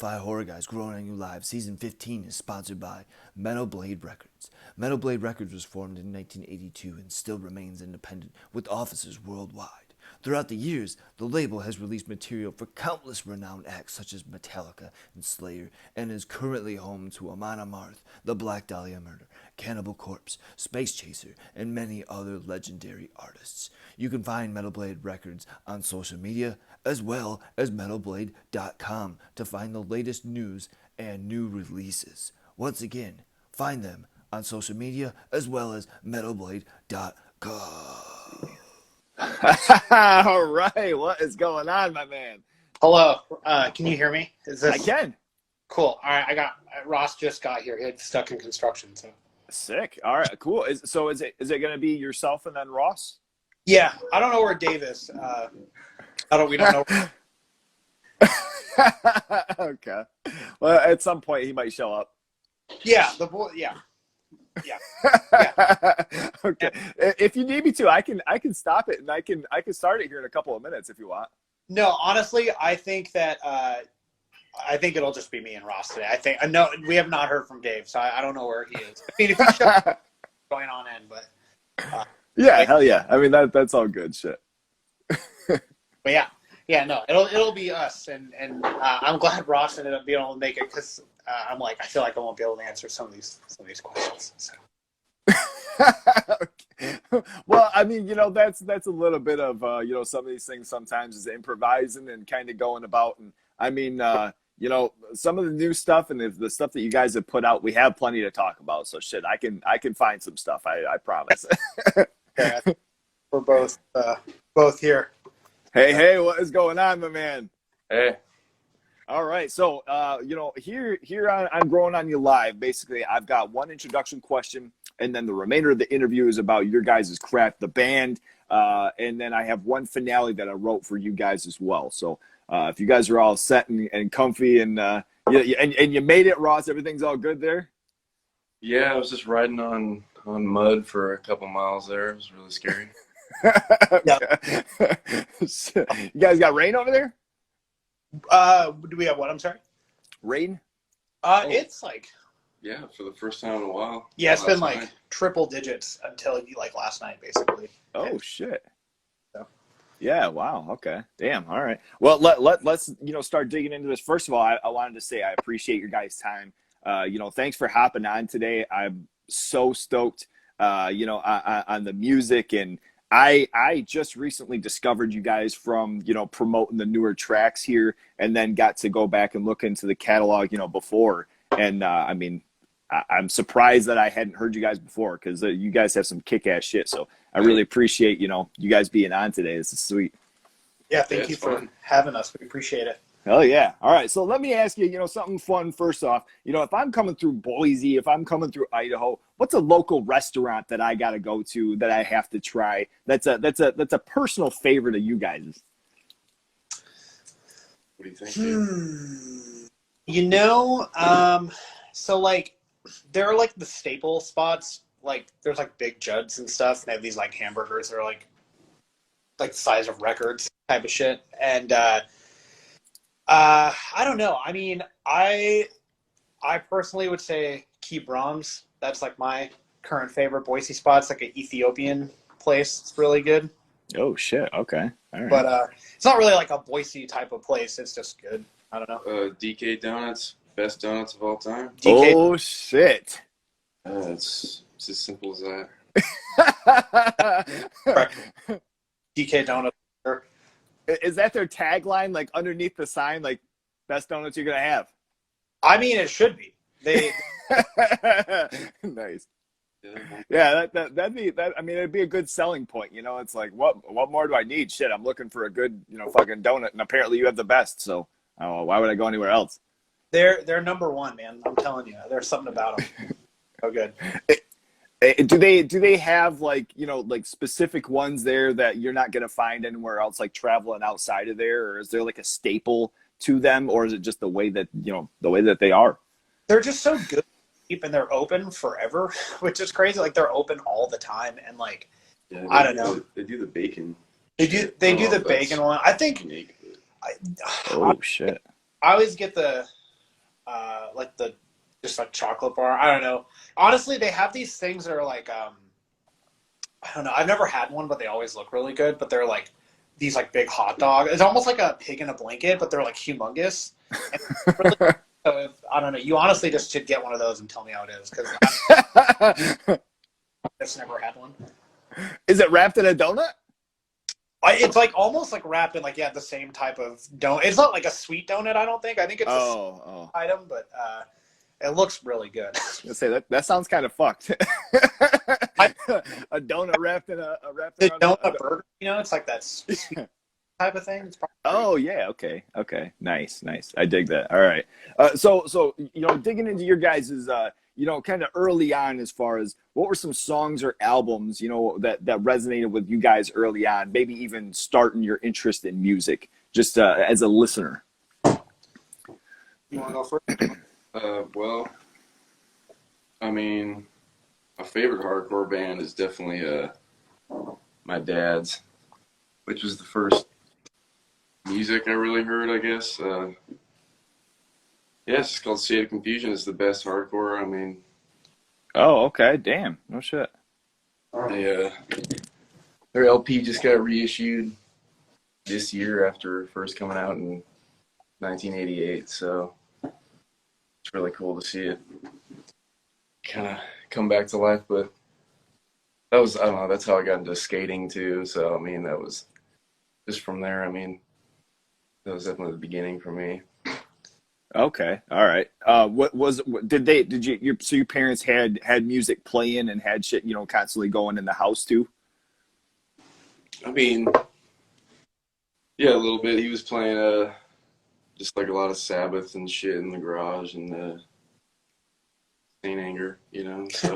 Lo-Fi Horror Guys Growing on You Live Season 15 is sponsored by Metal Blade Records. Metal Blade Records was formed in 1982 and still remains independent with offices worldwide. Throughout the years, the label has released material for countless renowned acts such as Metallica and Slayer, and is currently home to Amon Amarth, the Black Dahlia Murder, Cannibal Corpse, Space Chaser, and many other legendary artists. You can find Metal Blade Records on social media, as well as metalblade.com to find the latest news and new releases. Once again, find them on social media, as well as metalblade.com. All right, what is going on, my man? Hello, can you hear me? Is this... I can. Cool. All right, Ross just got here. He had stuck in construction, so. Sick. All right, cool. Is it going to be yourself and then Ross? Yeah, I don't know where Dave is. We don't know. Okay. Well, at some point he might show up. Yeah, the boy. Yeah. Yeah. Okay. If you need me to, I can stop it and I can start it here in a couple of minutes if you want. No, honestly, I think that it'll just be me and Ross today. I know we have not heard from Dave, so I don't know where he is. I mean, if he shows up, going on in, but yeah, hell yeah. I mean that's all good shit. But yeah, no, it'll be us, and I'm glad Ross ended up being able to make it because I feel like I won't be able to answer some of these questions. So. Okay. Well, I mean, that's a little bit of some of these things sometimes is improvising and kind of going about, and I mean, some of the new stuff and the stuff that you guys have put out, we have plenty to talk about. So shit, I can find some stuff. I promise. Yeah, we're both here. Hey, what is going on, my man? Hey. All right, so here on Growing on You Live, basically I've got one introduction question, and then the remainder of the interview is about your guys' craft, the band, and then I have one finale that I wrote for you guys as well. So if you guys are all set and comfy and you made it, Ross, everything's all good there? Yeah, I was just riding on mud for a couple miles there. It was really scary. You guys got rain over there? Do we have what? I'm sorry. Rain? It's like. Yeah, for the first time in a while. Yeah, it's been like triple digits until last night, basically. Oh shit. So. Yeah. Wow. Okay. Damn. All right. Well, let's start digging into this. First of all, I wanted to say I appreciate your guys' time. Thanks for hopping on today. I'm so stoked. On the music, and I just recently discovered you guys from promoting the newer tracks here, and then got to go back and look into the catalog before, and I mean I'm surprised that I hadn't heard you guys before, because you guys have some kick-ass shit. So I really appreciate you guys being on today. This is sweet. Yeah, thank you for having us. We appreciate it. Hell yeah. All right. So let me ask you, something fun first off. If I'm coming through Boise, if I'm coming through Idaho, what's a local restaurant that I got to go to that I have to try? That's a personal favorite of you guys. What do you think? So there are the staple spots. There's Big Judd's and stuff. And they have these hamburgers that are the size of records type of shit. And I don't know. I mean, I personally would say Key Brahms. That's my current favorite Boise spot. It's an Ethiopian place. It's really good. Oh shit. Okay. All right. But it's not really a Boise type of place. It's just good. I don't know. DK Donuts, best donuts of all time. DK. Oh shit. It's as simple as that. DK Donuts. Is that their tagline, underneath the sign, best donuts you're gonna have? I mean, it should be. They Nice. Yeah, that'd be that. I mean, it'd be a good selling point. It's what more do I need? Shit, I'm looking for a good fucking donut, and apparently you have the best. So why would I go anywhere else? They're number one, man. I'm telling you, there's something about them. So good. Do they have specific ones there that you're not gonna find anywhere else, traveling outside of there, or is there a staple to them, or is it just the way that they are? They're just so good, and they're open forever, which is crazy. They're open all the time, and I don't know. They do the bacon. They do the bacon one. I think. Oh shit! I always get the like the just like chocolate bar. I don't know. Honestly, they have these things that are like I don't know. I've never had one, but they always look really good. But they're like these like big hot dog. It's almost like a pig in a blanket, but they're like humongous. And really, so if, I don't know. You honestly just should get one of those and tell me how it is because I've just never had one. Is it wrapped in a donut? It's like almost like wrapped in like the same type of donut. It's not like a sweet donut. I don't think. I think it's a sweet item, but it looks really good. Let's say that sounds kind of fucked. A donut wrapped in a the donut burger. You know, it's like that sweet type of thing. It's yeah. Okay. Nice. I dig that. All right. So digging into your guys's kind of early on, as far as what were some songs or albums that resonated with you guys early on, maybe even starting your interest in music, just as a listener. You want to go first? Well, I mean, my favorite hardcore band is definitely my dad's, which was the first music I really heard, I guess. It's just called State of Confusion. It's the best hardcore. I mean. Oh, okay. Damn. No shit. Their LP just got reissued this year after first coming out in 1988, so it's really cool to see it kind of come back to life. But that was, I don't know, that's how I got into skating too. So I mean, that was just from there. I mean, that was definitely the beginning for me. Okay, all right. So your parents had music playing and had shit constantly going in the house too? I mean, yeah, a little bit. He was playing just like a lot of Sabbath and shit in the garage and Saint Anger, so.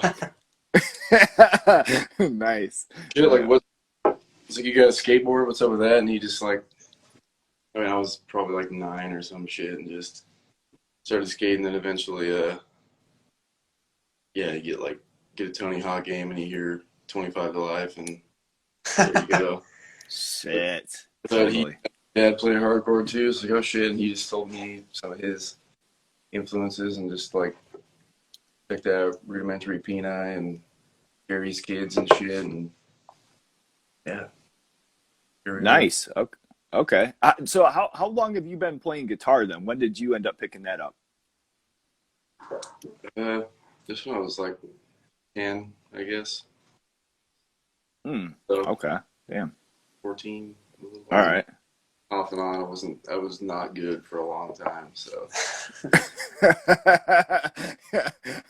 Nice. Shit, like what? It's like, you got a skateboard, what's up with that? And he just like, I mean, I was probably like 9 or some shit and just started skating. Then eventually, you get a Tony Hawk game and you hear 25 to Life and there you go. Shit. But Dad played hardcore too, so like, oh shit, and he just told me some of his influences and just like checked out Rudimentary Peni and Gary's Kids and shit, and yeah. Nice. Okay. So how long have you been playing guitar then? When did you end up picking that up? This one I was like 10, I guess. So, okay. Damn. 14. All right. Off and on, I was not good for a long time, so.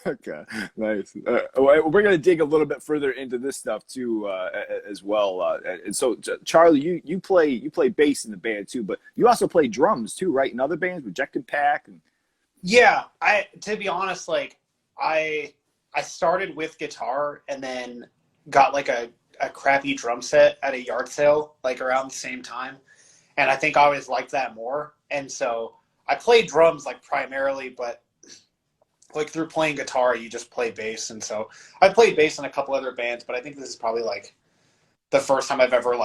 Okay, nice. We're gonna dig a little bit further into this stuff too, as well. And so, Charlie, you play bass in the band too, but you also play drums too, right? In other bands, Rejected Pack. Yeah, to be honest, like I started with guitar and then got like a crappy drum set at a yard sale, like around the same time. And I think I always liked that more. And so I played drums like primarily, but like through playing guitar, you just play bass. And so I played bass in a couple other bands, but I think this is probably like the first time I've ever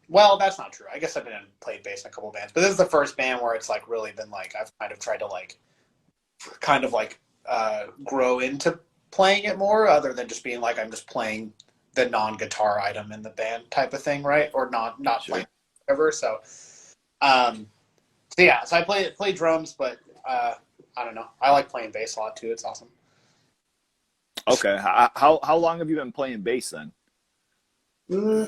well, that's not true. I guess I've been played bass in a couple bands, but this is the first band where it's like really been like, I've kind of tried to grow into playing it more other than just being like, I'm just playing the non-guitar item in the band type of thing. Right. Or not sure. Playing whatever. So, so I play drums, but I don't know. I like playing bass a lot too. It's awesome. Okay. How long have you been playing bass then? I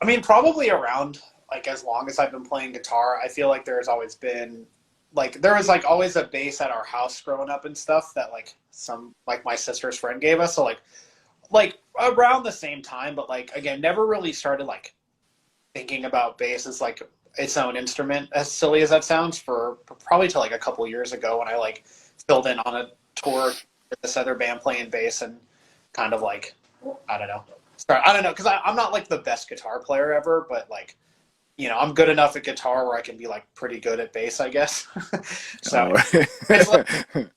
mean, probably around like as long as I've been playing guitar. I feel like there's always been there was always a bass at our house growing up and stuff that my sister's friend gave us. So like around the same time, but again, never really started thinking about bass as its own instrument, as silly as that sounds, for probably till a couple years ago when I filled in on a tour with this other band playing bass and kind of I don't know, because I'm not the best guitar player ever, but I'm good enough at guitar where I can be pretty good at bass, I guess. So it's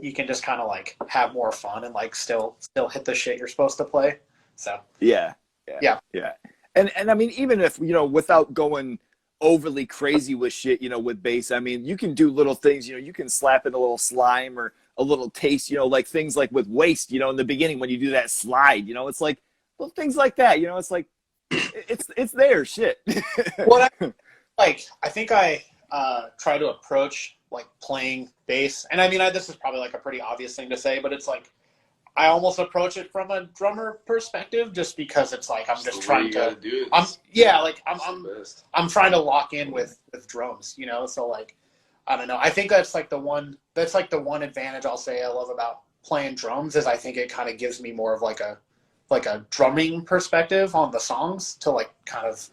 you can just kind of have more fun and still hit the shit you're supposed to play. So yeah. And I mean, even if without going overly crazy with shit, with bass. I mean, you can do little things, you can slap in a little slime or a little taste, like things like with Waste, in the beginning when you do that slide, it's like little things like that, it's like, it's there, shit. What I think I try to approach like playing bass, and I mean, this is probably like a pretty obvious thing to say, but it's like, I almost approach it from a drummer perspective, just because it's like I'm just trying to do it. I'm trying to lock in with drums, So like, I don't know. I think that's like the one advantage I'll say I love about playing drums is I think it kind of gives me more of like a drumming perspective on the songs to like kind of,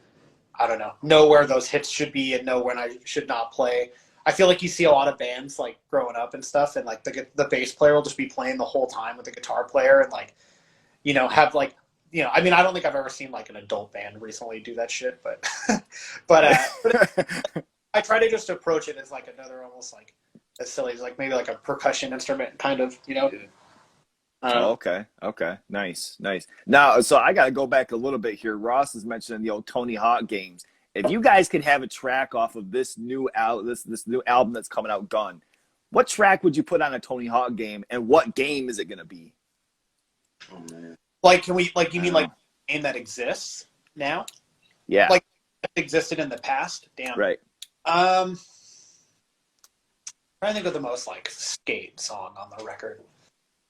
I don't know where those hits should be and know when I should not play. I feel like you see a lot of bands like growing up and stuff, and like the bass player will just be playing the whole time with the guitar player, and like, have like, I mean, I don't think I've ever seen like an adult band recently do that shit, but but I try to just approach it as like another almost like as silly as like maybe like a percussion instrument kind of, Oh, okay. Nice. Now, so I got to go back a little bit here. Ross is mentioning the old Tony Hawk games. If you guys could have a track off of this new this new album that's coming out, Gun, what track would you put on a Tony Hawk game, and what game is it gonna be? Oh man! Like, you mean like a game that exists now? Yeah. Like that existed in the past? Damn. Right. Trying to think of the most like skate song on the record.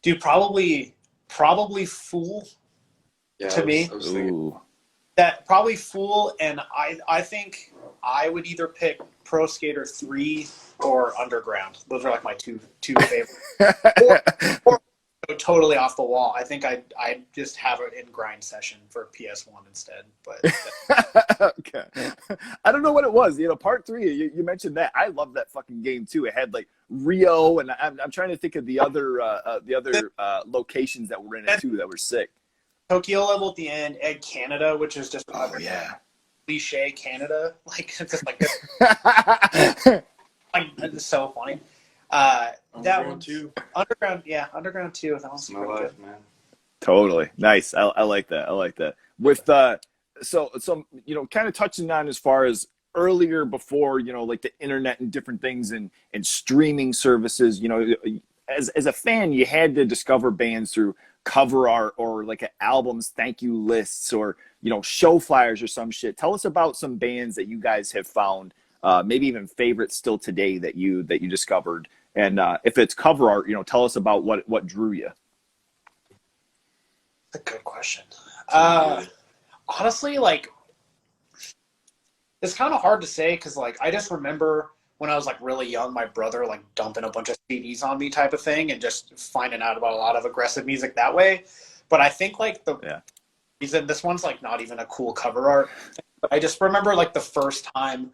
Dude, probably Fool. Yeah, to me. I was thinking. Ooh. That probably Fool, and I think I would either pick Pro Skater 3 or Underground. Those are like my two favorites. or totally off the wall. I think I'd just have it in grind session for PS1 instead. But okay. I don't know what it was. Part 3, you mentioned that. I love that fucking game too. It had like Rio, and I'm trying to think of the other locations that were in it too that were sick. Tokyo Level at the end, Ed Canada, which is just another cliche Canada. Like, it's just like this. Like, it's so funny. That one too. Underground 2. That one's My life, man. Totally. Nice. I like that. With so kind of touching on as far as earlier before, like the internet and different things and streaming services, as a fan, you had to discover bands through cover art or like an album's thank you lists or show flyers or some shit. Tell us about some bands that you guys have found, maybe even favorites still today that you discovered, and if it's cover art, tell us about what drew you. That's a good question. Honestly, like, it's kind of hard to say because like I just remember when I was like really young, my brother like dumping a bunch of CDs on me type of thing and just finding out about a lot of aggressive music that way. But I think like the reason this one's like not even a cool cover art thing, but I just remember like the first time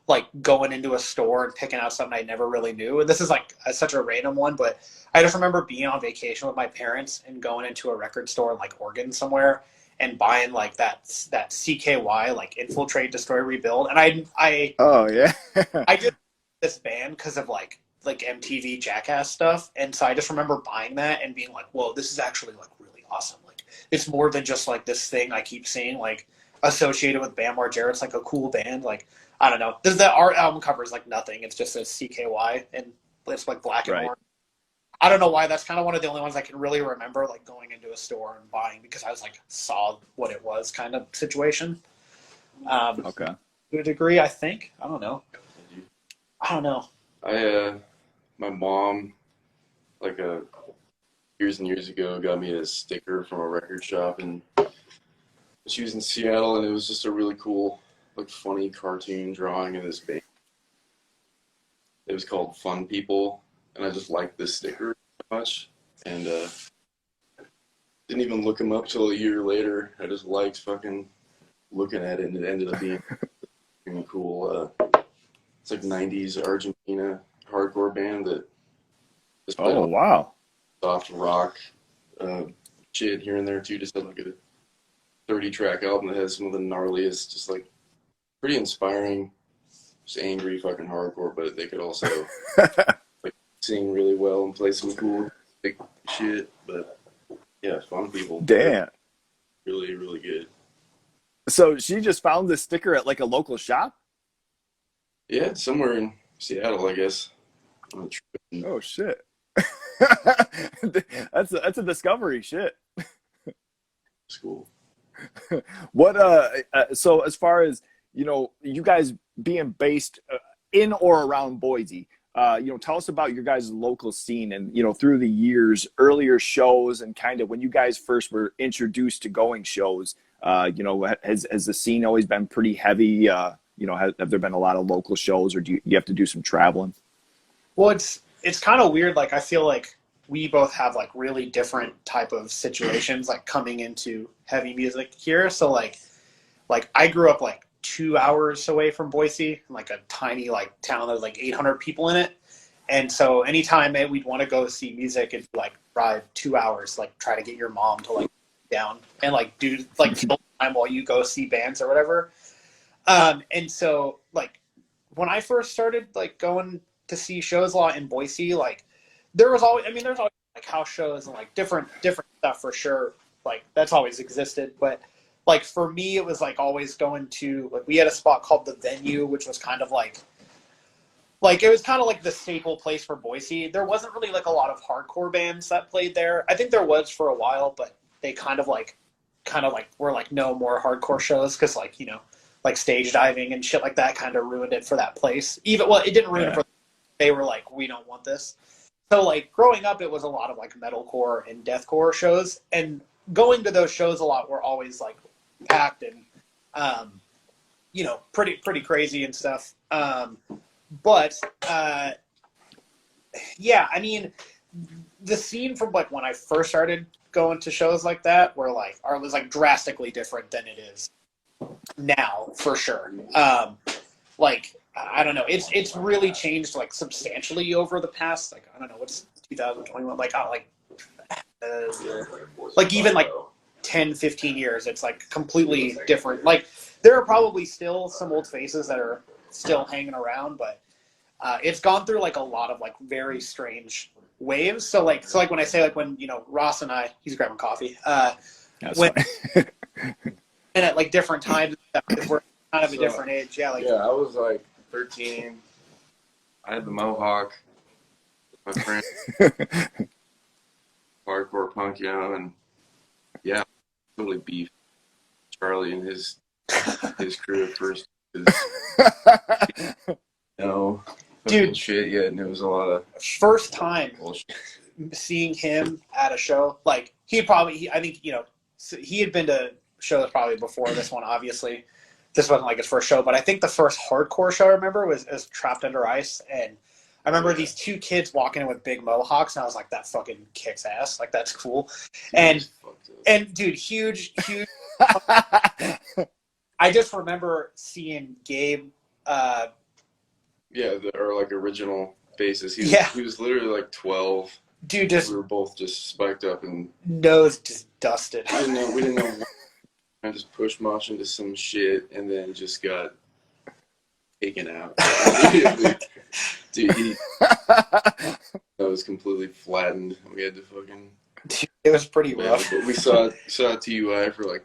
like going into a store and picking out something I never really knew. And this is like such a random one, but I just remember being on vacation with my parents and going into a record store in like Oregon somewhere and buying like that CKY, like Infiltrate, Destroy, Rebuild. And I did this band because of like MTV Jackass stuff, and so I just remember buying that and being like, whoa, this is actually like really awesome. Like, it's more than just like this thing I keep seeing like associated with Bam Margera's like a cool band. Like, I don't know, the art album cover is like nothing, it's just a CKY and it's like black and orange. I don't know why. That's kind of one of the only ones I can really remember like going into a store and buying because I was like saw what it was kind of situation. To a degree, I think. I don't know. My mom, like years and years ago, got me a sticker from a record shop, and she was in Seattle, and it was just a really cool, like, funny cartoon drawing of this band. It was called Fun People, and I just liked this sticker so much, and didn't even look them up till a year later. I just liked fucking looking at it, and it ended up being cool. It's like 90s Argentina hardcore band that just played soft rock shit here and there too. Just had like a 30-track album that has some of the gnarliest, just like pretty inspiring, just angry fucking hardcore, but they could also like sing really well and play some cool big shit. But yeah, Fun People. Damn. Really, really good. So she just found this sticker at like a local shop? Yeah, somewhere in Seattle, I guess. On a trip in Oh shit. That's a discovery. Shit. school. What so as far as you guys being based in or around Boise, tell us about your guys' local scene and through the years, earlier shows, and kind of when you guys first were introduced to going shows. Has the scene always been pretty heavy? Have there been a lot of local shows, or do you have to do some traveling? Well, it's kind of weird. Like, I feel like we both have like really different type of situations like coming into heavy music here. So like I grew up like 2 hours away from Boise, like a tiny like town with like 800 people in it. And so anytime we'd want to go see music, and like drive 2 hours, like try to get your mom to like down and like do like kill time while you go see bands or whatever. And so like when I first started like going to see shows a lot in Boise, like there's always like house shows and like different stuff for sure. Like that's always existed. But like for me, it was like always going to, like, we had a spot called The Venue, which was kind of like it was kind of like the staple place for Boise. There wasn't really like a lot of hardcore bands that played there. I think there was for a while, but they kind of like were like no more hardcore shows because like like stage diving and shit like that kind of ruined it for that place. It didn't ruin it for. They were like, we don't want this. So like growing up, it was a lot of like metalcore and deathcore shows, and going to those shows a lot were always like packed and pretty crazy and stuff. But yeah, I mean, the scene from like when I first started going to shows like that was like drastically different than it is now, for sure. Like, I don't know, it's really changed like substantially over the past, like, I don't know, what's 2021, like even like 10-15 years. It's like completely different. Like there are probably still some old faces that are still hanging around, but it's gone through like a lot of like very strange waves. So like when I say like when Ross and I, he's grabbing coffee, when and at like different times, because we're kind of a different age. Yeah, I was like 13. I had the mohawk with my friend. Hardcore punk, and yeah, totally beef Charlie and his crew at first. Dude, shit yet, and it was a lot of first time bullshit. Seeing him at a show. Like I think he had been to shows probably before this one. Obviously, this wasn't like his first show, but I think the first hardcore show I remember was Trapped Under Ice, and I remember these two kids walking in with big mohawks, and I was like, that fucking kicks ass. Like, that's cool. And dude, huge. I just remember seeing Gabe. Our like original bassist. He was literally like 12. Dude, we were both just spiked up and nose just dusted. We didn't know. I just pushed Mosh into some shit and then just got taken out. Dude, I was completely flattened. We had to fucking. Dude, it was pretty rough. But we saw TUI for like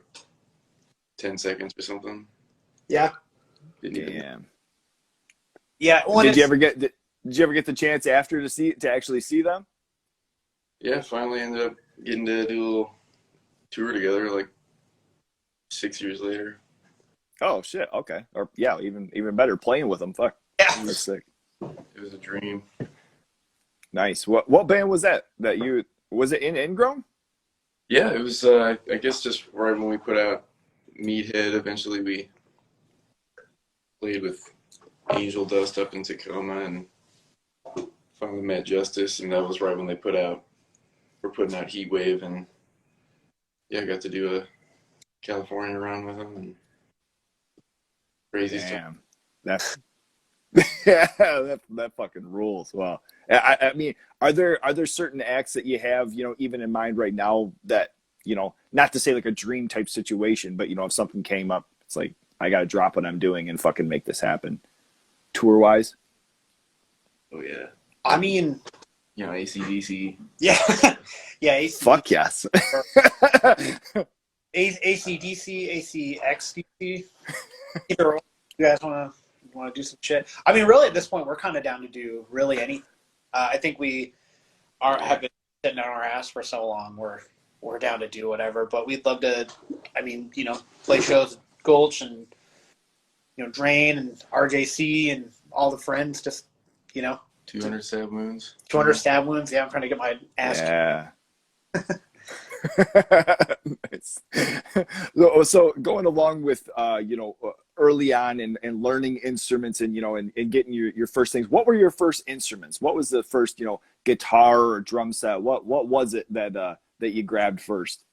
10 seconds or something. Yeah. Damn. Yeah. Well, did you ever get the chance after to actually see them? Yeah, finally ended up getting to do a little tour together like 6 years later. Oh shit! Okay, or yeah, even better, playing with them. Fuck. Yeah, that's sick. It was a dream. Nice. What band was that? Was it in Ingrown? Yeah, it was. I guess just right when we put out Meathead. Eventually, we played with Angel Dust up in Tacoma, and finally met Justice, and that was right when we're putting out Heatwave, and yeah, I got to do a California run with them, and crazy stuff. That's that fucking rules. Wow. I mean, are there certain acts that you have, even in mind right now that, not to say like a dream type situation, but if something came up, it's like, I got to drop what I'm doing and fucking make this happen tour wise? Oh yeah. I mean, AC/DC. Yeah. Yeah. AC/DC. Fuck yes. AC/DC, ACXDC. Either you guys want to want to do some shit. I mean, really, at this point, we're kind of down to do really anything. I think we have been sitting on our ass for so long. We're down to do whatever, but we'd love to. I mean, play shows at Gulch and Drain and RJC and all the friends. Just 200 stab wounds. 200 stab wounds. Yeah, I'm trying to get my ass. Yeah. Nice. So going along with early on and learning instruments and and getting your first things, what were your first instruments? What was the first guitar or drum set? What was it that you grabbed first?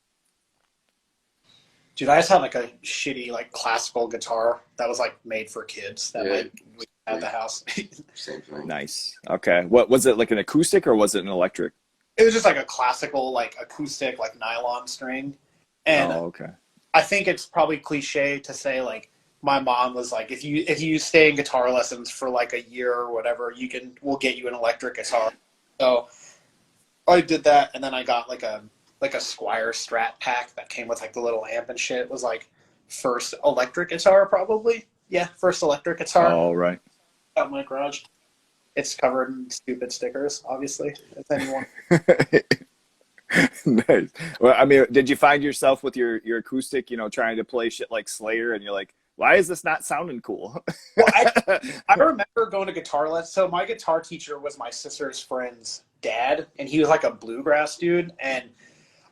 Dude, I just had like a shitty like classical guitar that was like made for kids that we had at the house. Same thing. Nice. Okay. What was it, like an acoustic or was it an electric? It was just like a classical, like acoustic, like nylon string. And okay. I think it's probably cliche to say like my mom was like, if you stay in guitar lessons for like a year or whatever, we'll get you an electric guitar. So I did that, and then I got like a Squier Strat pack that came with like the little amp and shit. It was like first electric guitar probably. Yeah, first electric guitar. Oh, right. Out in my garage. It's covered in stupid stickers, obviously, if anyone. Nice. Well, I mean, did you find yourself with your acoustic, trying to play shit like Slayer, and you're like, why is this not sounding cool? Well, I remember going to guitar lessons. So my guitar teacher was my sister's friend's dad, and he was like a bluegrass dude. And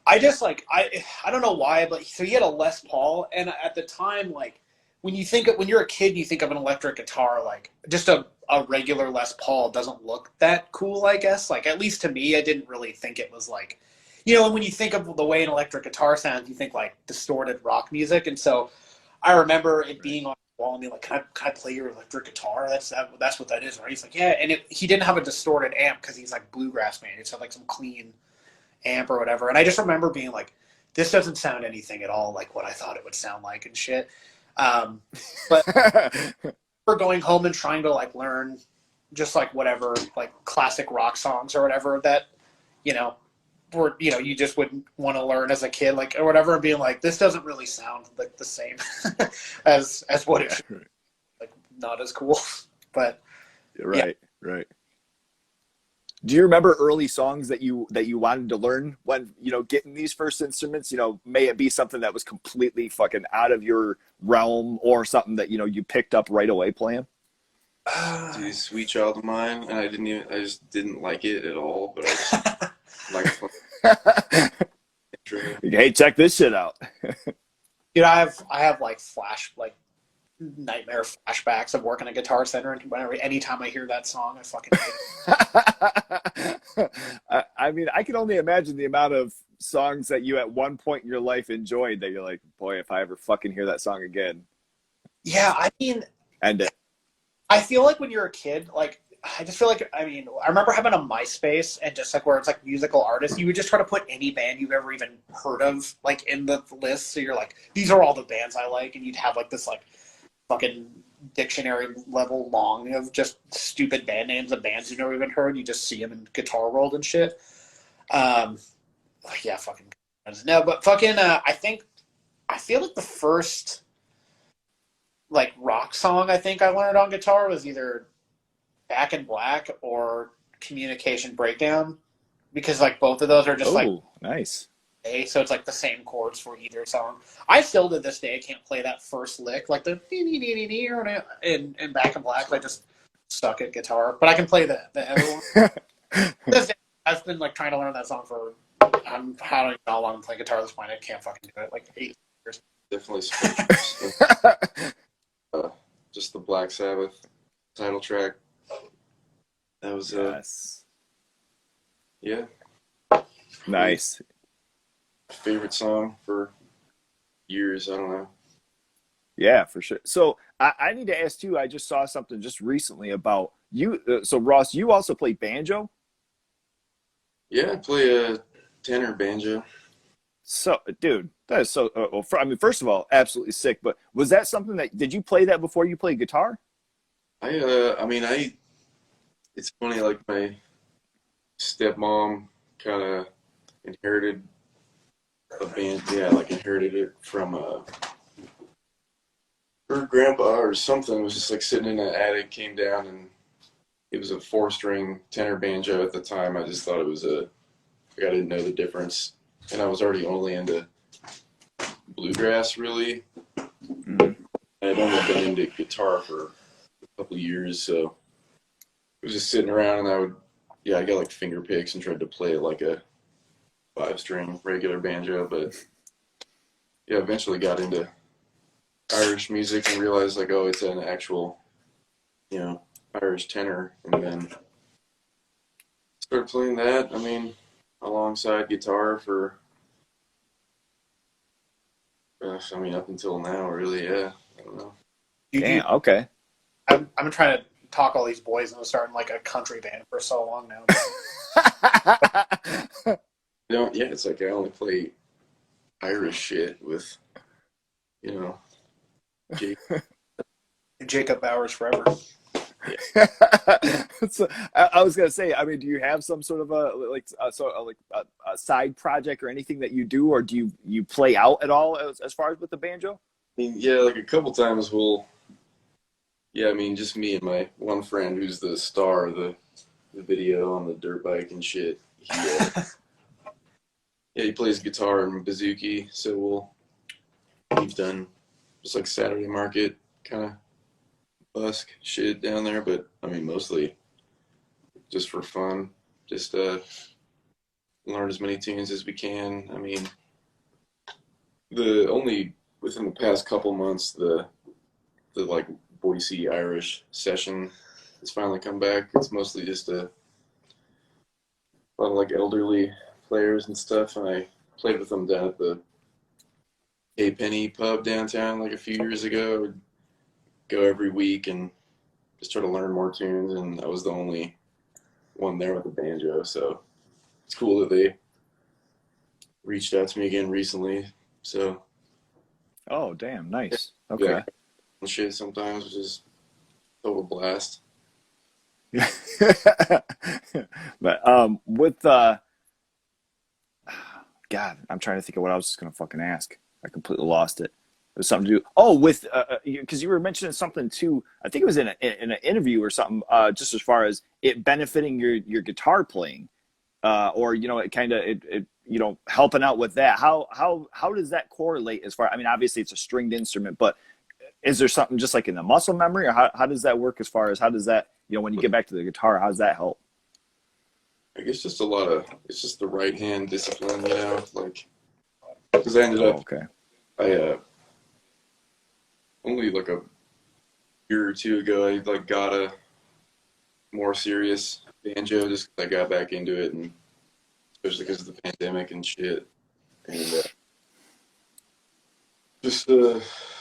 I just like, I don't know why, but so he had a Les Paul. And at the time, like, when you're a kid, you think of an electric guitar, like just a regular Les Paul doesn't look that cool, I guess. Like, at least to me, I didn't really think it was like, and when you think of the way an electric guitar sounds, you think like distorted rock music. And so I remember it being on the wall and being like, can I play your electric guitar? That's what that is, right? He's like, yeah. And he didn't have a distorted amp because he's like bluegrass man. He just had like some clean amp or whatever. And I just remember being like, this doesn't sound anything at all like what I thought it would sound like and shit. But we're going home and trying to like learn just like whatever, like classic rock songs or whatever that, you just wouldn't want to learn as a kid, like, or whatever, and being like, this doesn't really sound like the same as what it should. Like, not as cool, but right. Do you remember early songs that you wanted to learn when getting these first instruments? May it be something that was completely fucking out of your realm or something that you picked up right away playing? Dude, Sweet Child of Mine, and I just didn't like it at all, but I just hey, check this shit out. Dude, I have like nightmare flashbacks of working at Guitar Center, and anytime I hear that song, I fucking hate it. I mean, I can only imagine the amount of songs that you at one point in your life enjoyed that you're like, boy, if I ever fucking hear that song again. Yeah, I mean, and I feel like when you're a kid, like, I just feel like, I remember having a MySpace and just like where it's like musical artists, you would just try to put any band you've ever even heard of like in the list. So you're like, these are all the bands I like, and you'd have like this like fucking dictionary level long of just stupid band names of bands you've never even heard. You just see them in Guitar World and shit. Yeah, fucking no, but fucking I feel like the first like rock song I think I learned on guitar was either Back in Black or Communication Breakdown, because like both of those are just nice. So it's like the same chords for either song. I still to this day can't play that first lick, like the in Back in Black. I just suck at guitar, but I can play the other one. I've been like trying to learn that song for I don't know how long I'm playing guitar at this point. I can't fucking do it. Like 8 years. Definitely. Just the Black Sabbath title track. That was yes. Yeah. Nice. Favorite song for years. I don't know. Yeah, for sure. So I need to ask you, I just saw something just recently about you. So Ross, you also play banjo? Yeah, I play a tenor banjo. So, dude, that is so, first of all, absolutely sick. But was that something did you play that before you played guitar? It's funny, like my stepmom kind of inherited a band. Yeah, like inherited it from her grandpa or something was just like sitting in an attic, came down, and it was a 4-string tenor banjo at the time. I just thought it was like I didn't know the difference, and I was already only into bluegrass really. Mm-hmm. I'd only been into guitar for a couple of years, so I was just sitting around, and I got like finger picks and tried to play like a 5-string regular banjo, but yeah, eventually got into Irish music and realized like, oh, it's an actual, Irish tenor, and then started playing that. I mean, alongside guitar for, up until now, really. Yeah, I don't know. Damn, okay. I've been trying to talk all these boys into starting like a country band for so long now. It's like I only play Irish shit with, Jacob Bowers forever. So, I was gonna say, I mean, do you have some sort of a side project or anything that you do, or do you play out at all as far as with the banjo? I mean, yeah, like a couple times just me and my one friend who's the star of the video on the dirt bike and shit. He plays guitar and bouzouki, so we've done just like Saturday market kind of busk shit down there, but I mean mostly just for fun, just learn as many tunes as we can. I mean, within the past couple months the like Boise Irish session has finally come back. It's mostly just a lot of like elderly players and stuff, and I played with them down at the A Penny pub downtown like a few years ago. I would go every week and just try to learn more tunes, and I was the only one there with a banjo, so it's cool that they reached out to me again recently. So Oh, damn, nice. Okay. yeah, shit sometimes, which is total blast. But with God, I'm trying to think of what I was just gonna fucking ask. I completely lost it. It was something to do. Oh, with because you were mentioning something too. I think it was in an interview or something. Just as far as it benefiting your guitar playing, or it kind of helping out with that. How does that correlate as far? I mean, obviously it's a stringed instrument, but is there something just like in the muscle memory, or how does that work as far as how does that when you get back to the guitar, how does that help? I guess just it's just the right hand discipline, like, because I ended up, okay. I only like a year or two ago, I like got a more serious banjo just 'cause I got back into it, and especially because of the pandemic and shit, and just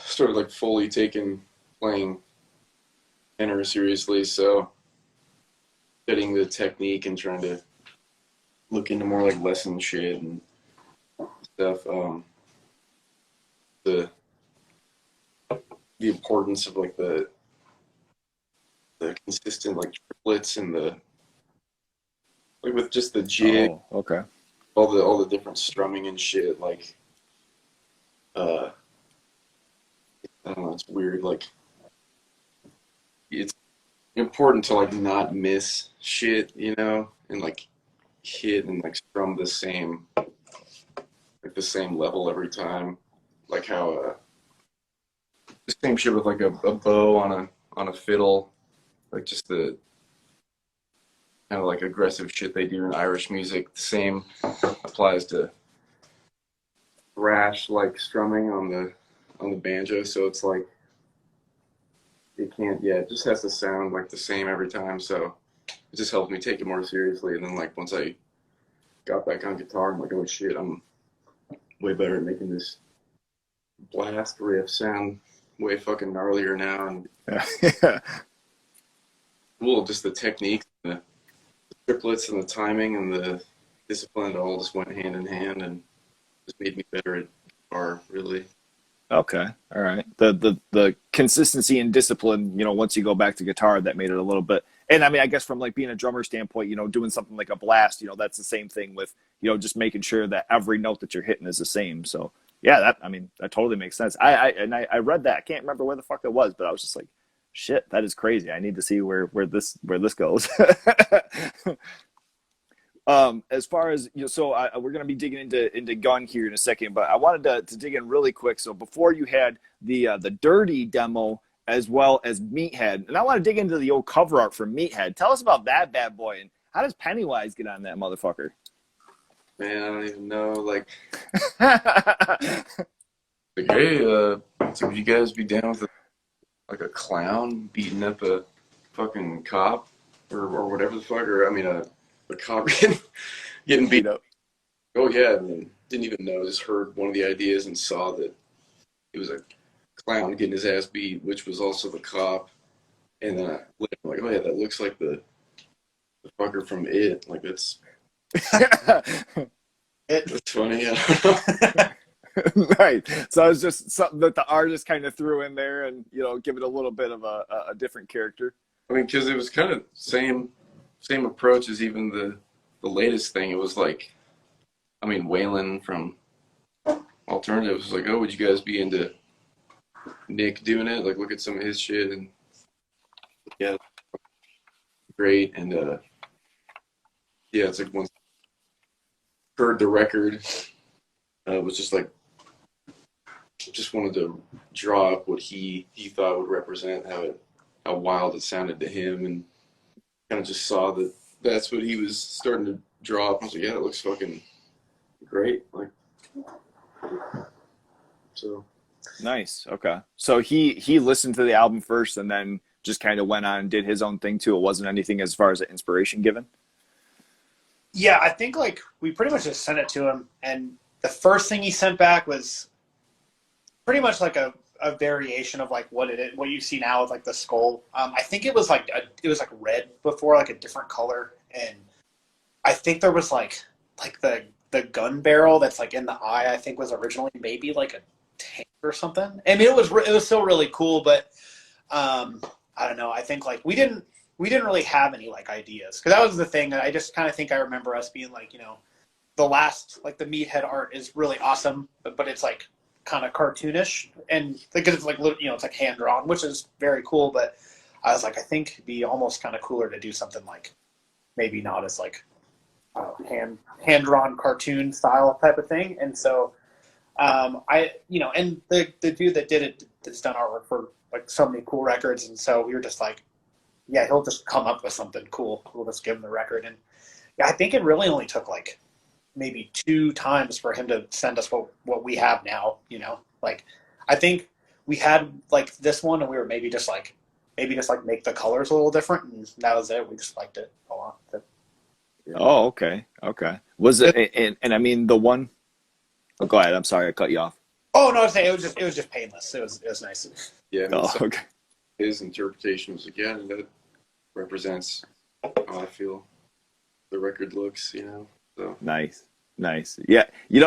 started like fully taking playing tenor seriously, so studying the technique and trying to look into more like lesson shit and stuff. The importance of like the consistent like triplets and the like with just the jig. Oh, okay. All the different strumming and shit. Like, I don't know. It's weird. Like, it's important to like not miss shit, and like hit and like strum the same level every time, like how the same shit with like a bow on a fiddle, like just the kind of like aggressive shit they do in Irish music. The same applies to thrash like strumming on the banjo, so it's like it just has to sound like the same every time, so it just helped me take it more seriously. And then like once I got back on guitar, I'm like, oh shit, I'm way better at making this blast riff sound way fucking gnarlier now. And well, just the technique, the triplets and the timing and the discipline all just went hand in hand and just made me better at guitar, really. Okay, all right. The consistency and discipline, once you go back to guitar, that made it a little bit. And I mean, I guess from like being a drummer standpoint, doing something like a blast, that's the same thing with, just making sure that every note that you're hitting is the same. So Yeah, that totally makes sense. I read that. I can't remember where the fuck it was, but I was just like, shit, that is crazy. I need to see where this goes. As far as so we're gonna be digging into Gun here in a second, but I wanted to dig in really quick. So before you had the Dirty demo as well as Meathead, and I want to dig into the old cover art for Meathead. Tell us about that bad boy, and how does Pennywise get on that motherfucker? Man, I don't even know. Like hey, so would you guys be down with a clown beating up a fucking cop or whatever the fuck, or I mean a cop getting beat up? Oh yeah, I mean, didn't even know. Just heard one of the ideas and saw that it was a clown getting his ass beat, which was also the cop. And then I'm like, oh yeah, that looks like the fucker from It. Like that's it's funny. Yeah. Right. So it's just something that the artist kind of threw in there and, give it a little bit of a different character. I mean, because it was kind of same approach as even the latest thing. It was like, I mean, Waylon from Alternative was like, oh, would you guys be into Nick doing it? Like, look at some of his shit. And yeah, great. And yeah, it's like once I heard the record, it was just like, just wanted to draw up what he thought would represent how wild it sounded to him, and kind of just saw that that's what he was starting to draw up. I was like, yeah, that looks fucking great. Like, so nice. Okay. So he listened to the album first and then just kind of went on and did his own thing too. It wasn't anything as far as an inspiration given. Yeah, I think like we pretty much just sent it to him, and the first thing he sent back was pretty much like a variation of like what you see now with like the skull. I think it was like red before, like a different color, and I think there was like the gun barrel that's like in the eye. I think was originally maybe like a tank or something. I mean, it was still really cool, but I don't know. I think like we didn't really have any like ideas, because that was the thing. I just kind of think I remember us being like, the last like the Meathead art is really awesome, but it's like kind of cartoonish, and because it's like it's like hand drawn, which is very cool. But I was like, I think it'd be almost kind of cooler to do something like maybe not as like hand drawn cartoon style type of thing. And so and the dude that did it that's done artwork for like so many cool records, and so we were just like, yeah, he'll just come up with something cool. We'll just give him the record. And yeah, I think it really only took like maybe 2 times for him to send us what we have now, like I think we had like this one, and we were maybe just like make the colors a little different, and that was it. We just liked it a lot. Oh, okay. Was it, and I mean the one, oh, go ahead. I'm sorry, I cut you off. Oh no, it was just painless. It was nice. Yeah. Oh, okay. His interpretation was like, yeah, that represents how I feel the record looks, So Nice. Yeah.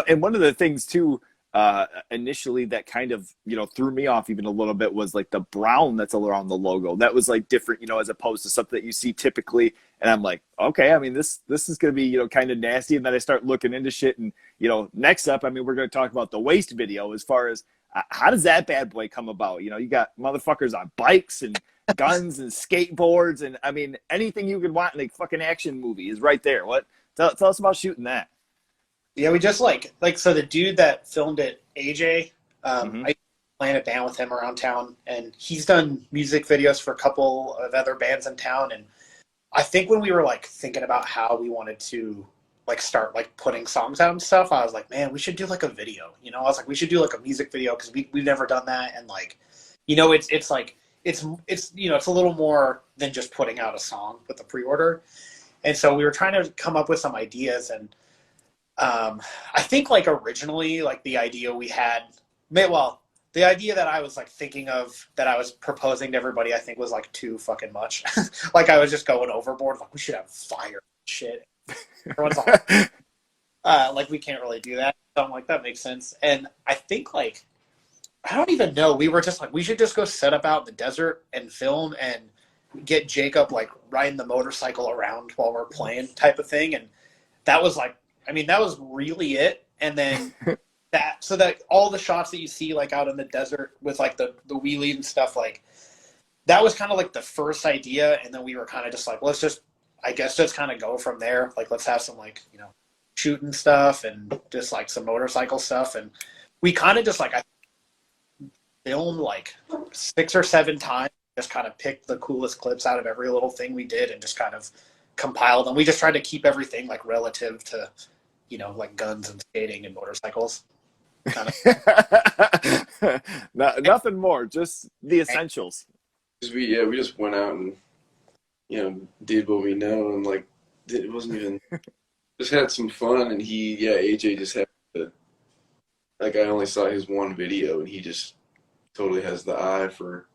And one of the things too, initially that kind of, threw me off even a little bit was like the brown that's around the logo. That was like different, as opposed to something that you see typically. And I'm like, okay, I mean, this is going to be, kind of nasty. And then I start looking into shit. And, next up, I mean, we're going to talk about the Waste video as far as how does that bad boy come about? You got motherfuckers on bikes and guns and skateboards. And I mean, anything you could want in a fucking action movie is right there. Tell us about shooting that. Yeah, we just like so the dude that filmed it, AJ, I playing a band with him around town, and he's done music videos for a couple of other bands in town. And I think when we were like thinking about how we wanted to like start like putting songs out and stuff, I was like, man, we should do like a video. I was like, we should do like a music video, because we've never done that, and like, it's like it's it's a little more than just putting out a song with the pre-order. And so we were trying to come up with some ideas, and I think like originally like the idea we had, the idea that I was like thinking of, that I was proposing to everybody, I think was like too fucking much. Like I was just going overboard. Like, we should have fire and shit. Everyone's like, we can't really do that. So I'm like, that makes sense. And I think like, I don't even know. We were just like, we should just go set up out in the desert and film, and get Jacob like riding the motorcycle around while we're playing type of thing. And that was like, I mean, that was really it. And then so that all the shots that you see like out in the desert with like the wheelie and stuff, like that was kind of like the first idea, and then we were kind of just like, let's just, I guess, just kind of go from there. Like, let's have some like, you know, shooting stuff and just like some motorcycle stuff, and we kind of just like I filmed like 6 or 7 times, just kind of picked the coolest clips out of every little thing we did and just kind of compiled them. We just tried to keep everything like relative to, you know, like guns and skating and motorcycles. Kind of. Nothing more, just the essentials. We just went out and, you know, did what we know, and like it wasn't even just had some fun. And AJ just had to, like, I only saw his one video, and he just totally has the eye for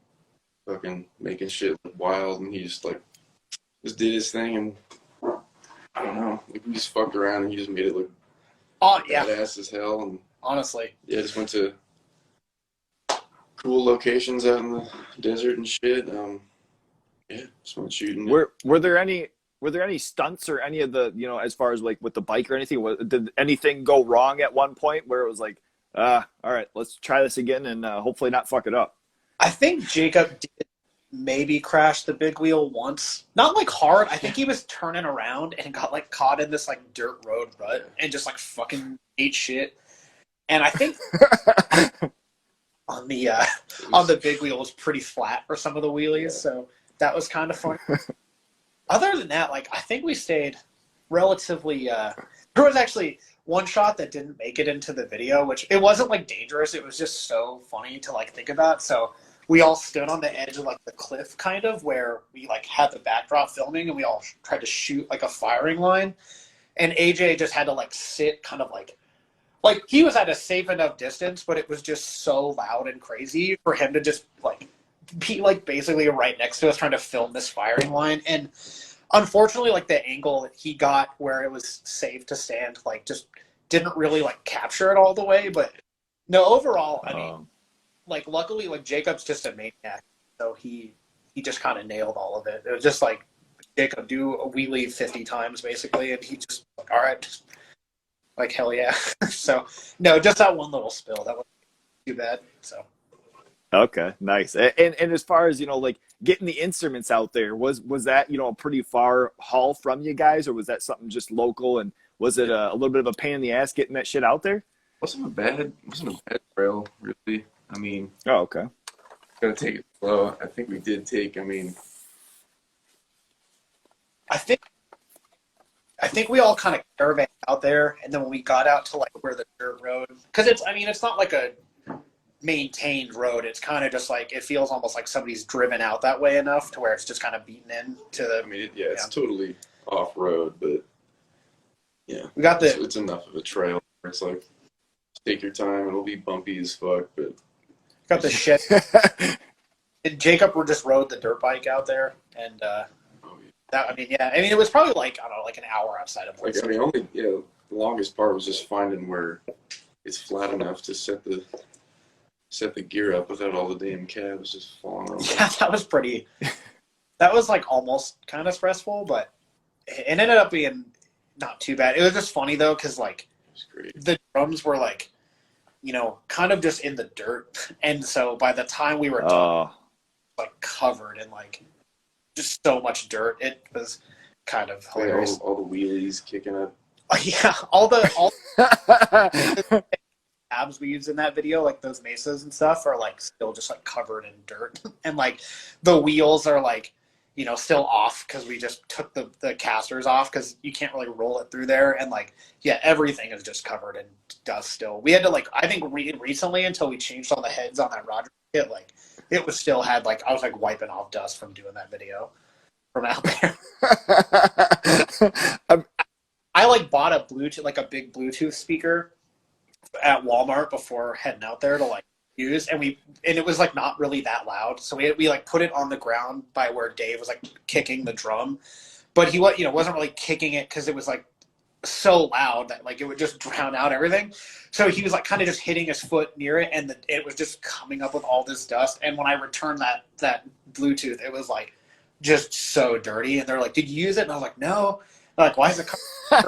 fucking making shit look wild, and he just did his thing, and I don't know, like, we just fucked around and he just made it look badass as hell. And honestly, just went to cool locations out in the desert and shit. Just went shooting. Were there any stunts or any of the, you know, as far as like with the bike or anything? Did anything go wrong at one point where it was like, all right, let's try this again and hopefully not fuck it up? I think Jacob did maybe crash the big wheel once. Not like hard. I think he was turning around and got like caught in this like dirt road rut and just like fucking ate shit. And I think on the big wheel was pretty flat for some of the wheelies, so that was kind of fun. Other than that, like, I think we stayed relatively. There was actually one shot that didn't make it into the video, which it wasn't like dangerous. It was just so funny to like think about. So we all stood on the edge of like the cliff, kind of where we like had the backdrop filming, and we all tried to shoot like a firing line. And AJ just had to like sit kind of like he was at a safe enough distance, but it was just so loud and crazy for him to just like be like basically right next to us trying to film this firing line. And unfortunately, like the angle that he got where it was safe to stand, like just didn't really like capture it all the way. But no, overall, I mean, like luckily, like Jacob's just a maniac, so he just kind of nailed all of it. It was just like, Jacob, do a wheelie 50 times basically, and he just like, all right, just, like hell yeah. So no, just that one little spill, that wasn't too bad. So okay, nice. And as far as, you know, like getting the instruments out there, was that, you know, a pretty far haul from you guys, or was that something just local? And was it a little bit of a pain in the ass getting that shit out there? Wasn't a bad trail, really. I mean, oh, okay. Gotta take it slow. I think we did take. I think we all kind of caravaned out there, and then when we got out to like where the dirt road, because it's not like a maintained road. It's kind of just like, it feels almost like somebody's driven out that way enough to where it's just kind of beaten in to the. It's totally off road, but yeah, we got it's enough of a trail. It's like, take your time. It'll be bumpy as fuck, but got the shit. And Jacob just rode the dirt bike out there, and it was probably like, I don't know, like an hour outside of like, the longest part was just finding where it's flat enough to set the gear up without all the damn cabs just falling over. Yeah, that was like almost kind of stressful, but it ended up being not too bad. It was just funny though, because like the drums were like, you know, kind of just in the dirt, and so by the time we were done, like covered in like just so much dirt, it was kind of hilarious. All the wheelies kicking up. Yeah, all the tabs we used in that video, like those mesas and stuff, are like still just like covered in dirt, and like the wheels are like, you know, still off because we just took the casters off because you can't really roll it through there, and like everything is just covered in dust still. We had to like, I think recently, until we changed all the heads on that Roger kit, like it was still had like, I was like wiping off dust from doing that video from out there. I like bought a Bluetooth, like a big Bluetooth speaker at Walmart before heading out there to like use, and it was like not really that loud, so we like put it on the ground by where Dave was like kicking the drum, but he wasn't really kicking it because it was like so loud that like it would just drown out everything. So he was like kind of just hitting his foot near it, and it was just coming up with all this dust. And when I returned that Bluetooth, it was like just so dirty. And they're like, "Did you use it?" And I was like, "No." They're like, "Why is it coming?"